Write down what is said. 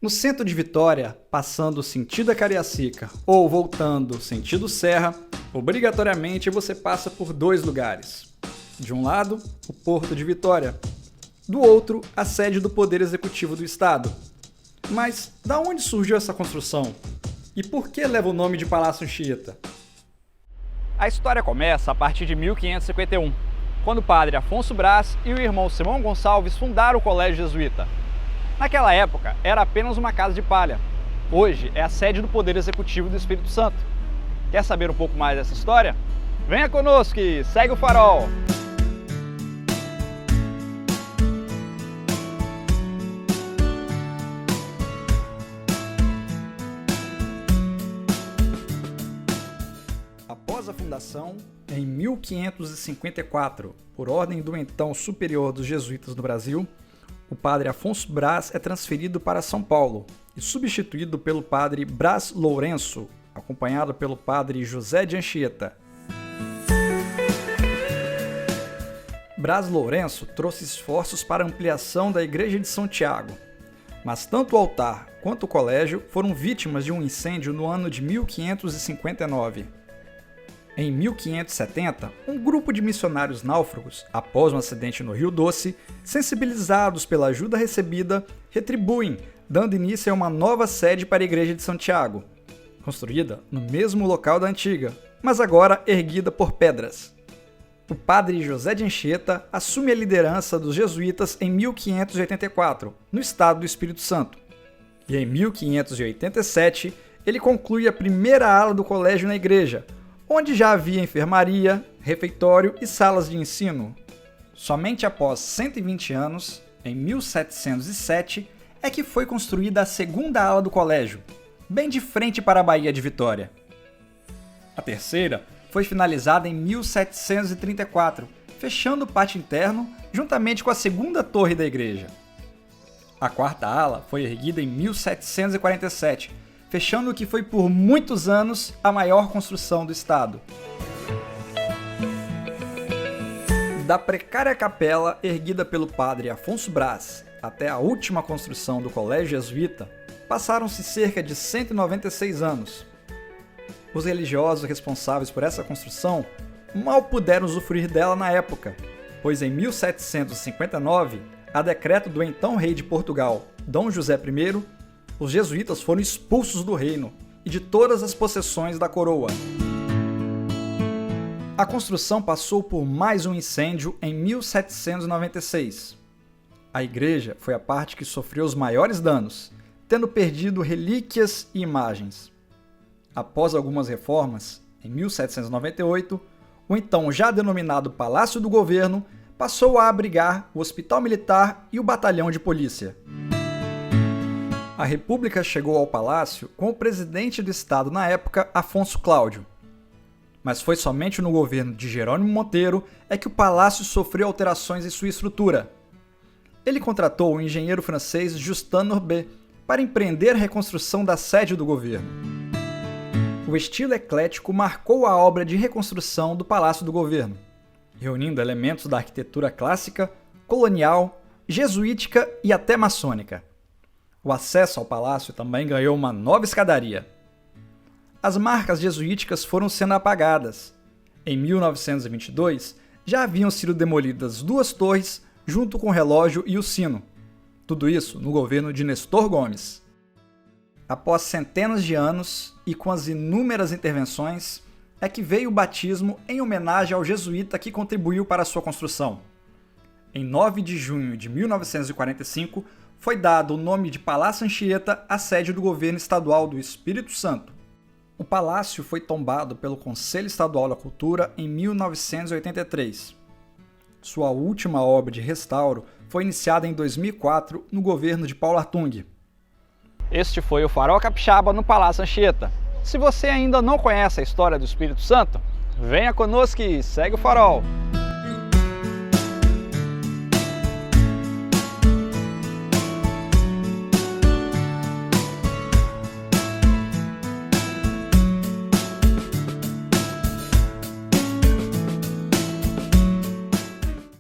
No centro de Vitória, passando sentido Cariacica ou voltando sentido Serra, obrigatoriamente você passa por dois lugares. De um lado, o Porto de Vitória. Do outro, a sede do Poder Executivo do Estado. Mas da onde surgiu essa construção? E por que leva o nome de Palácio Anchieta? A história começa a partir de 1551, quando o padre Afonso Braz e o irmão Simão Gonçalves fundaram o Colégio Jesuíta. Naquela época, era apenas uma casa de palha. Hoje é a sede do Poder Executivo do Espírito Santo. Quer saber um pouco mais dessa história? Venha conosco e segue o farol! Após a fundação, em 1554, por ordem do então superior dos jesuítas no Brasil, o padre Afonso Braz é transferido para São Paulo e substituído pelo padre Braz Lourenço, acompanhado pelo padre José de Anchieta. Braz Lourenço trouxe esforços para a ampliação da Igreja de São Tiago, mas tanto o altar quanto o colégio foram vítimas de um incêndio no ano de 1559. Em 1570, um grupo de missionários náufragos, após um acidente no Rio Doce, sensibilizados pela ajuda recebida, retribuem, dando início a uma nova sede para a Igreja de Santiago, construída no mesmo local da antiga, mas agora erguida por pedras. O padre José de Anchieta assume a liderança dos jesuítas em 1584, no estado do Espírito Santo. E em 1587, ele conclui a primeira ala do colégio na igreja, onde já havia enfermaria, refeitório e salas de ensino. Somente após 120 anos, em 1707, é que foi construída a segunda ala do colégio, bem de frente para a Baía de Vitória. A terceira foi finalizada em 1734, fechando o pátio interno juntamente com a segunda torre da igreja. A quarta ala foi erguida em 1747, fechando o que foi por muitos anos a maior construção do estado. Da precária capela erguida pelo padre Afonso Braz até a última construção do Colégio Jesuíta, passaram-se cerca de 196 anos. Os religiosos responsáveis por essa construção mal puderam usufruir dela na época, pois em 1759, a decreto do então rei de Portugal, Dom José I, os jesuítas foram expulsos do reino e de todas as possessões da coroa. A construção passou por mais um incêndio em 1796. A igreja foi a parte que sofreu os maiores danos, tendo perdido relíquias e imagens. Após algumas reformas, em 1798, o então já denominado Palácio do Governo passou a abrigar o Hospital Militar e o Batalhão de Polícia. A República chegou ao palácio com o presidente do estado na época, Afonso Cláudio. Mas foi somente no governo de Jerônimo Monteiro é que o palácio sofreu alterações em sua estrutura. Ele contratou o engenheiro francês Justin Courbet para empreender a reconstrução da sede do governo. O estilo eclético marcou a obra de reconstrução do Palácio do Governo, reunindo elementos da arquitetura clássica, colonial, jesuítica e até maçônica. O acesso ao palácio também ganhou uma nova escadaria. As marcas jesuíticas foram sendo apagadas. Em 1922, já haviam sido demolidas duas torres junto com o relógio e o sino. Tudo isso no governo de Nestor Gomes. Após centenas de anos e com as inúmeras intervenções, é que veio o batismo em homenagem ao jesuíta que contribuiu para a sua construção. Em 9 de junho de 1945, foi dado o nome de Palácio Anchieta à sede do governo estadual do Espírito Santo. O palácio foi tombado pelo Conselho Estadual da Cultura em 1983. Sua última obra de restauro foi iniciada em 2004 no governo de Paulo Artung. Este foi o Farol Capixaba no Palácio Anchieta. Se você ainda não conhece a história do Espírito Santo, venha conosco e segue o farol!